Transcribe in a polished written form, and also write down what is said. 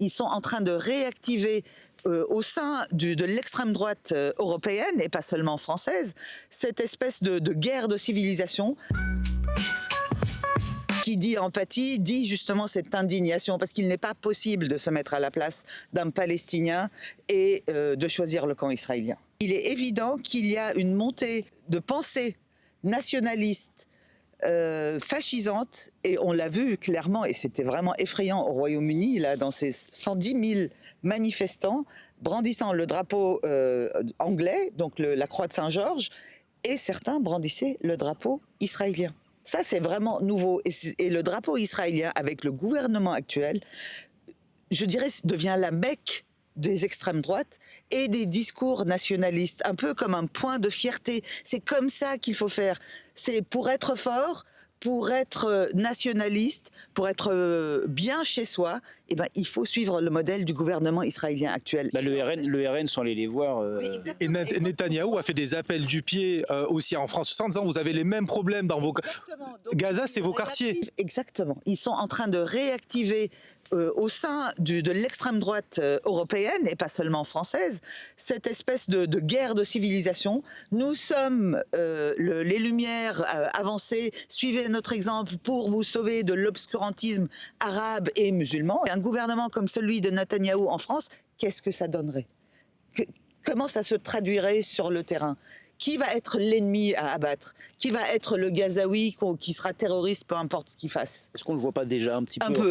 ils sont en train de réactiver au sein de l'extrême droite européenne, et pas seulement française, cette espèce de guerre de civilisation. Qui dit empathie, dit justement cette indignation, parce qu'il n'est pas possible de se mettre à la place d'un Palestinien et de choisir le camp israélien. Il est évident qu'il y a une montée de pensée nationaliste, fascisante, et on l'a vu clairement, et c'était vraiment effrayant au Royaume-Uni, là, dans ces 110 000 manifestants brandissant le drapeau anglais, donc la croix de Saint-Georges, et certains brandissaient le drapeau israélien. Ça, c'est vraiment nouveau. Et le drapeau israélien, avec le gouvernement actuel, je dirais, devient la Mecque des extrêmes droites et des discours nationalistes, un peu comme un point de fierté. C'est comme ça qu'il faut faire. C'est pour être fort, pour être nationaliste, pour être bien chez soi, eh ben, il faut suivre le modèle du gouvernement israélien actuel. Bah, le RN sont allés les voir. Oui, Et Netanyahou a fait des appels du pied aussi en France en disant vous avez les mêmes problèmes dans vos... Gaza, c'est vos quartiers. Exactement. Ils sont en train de réactiver au sein de l'extrême droite européenne, et pas seulement française, cette espèce de guerre de civilisation. Nous sommes les Lumières avancées, suivez notre exemple pour vous sauver de l'obscurantisme arabe et musulman. Et un gouvernement comme celui de Netanyahou en France, qu'est-ce que ça donnerait ? Comment ça se traduirait sur le terrain ? Qui va être l'ennemi à abattre? Qui va être le Gazaoui qui sera terroriste, peu importe ce qu'il fasse? Est-ce qu'on ne le voit pas déjà un petit peu Un peu.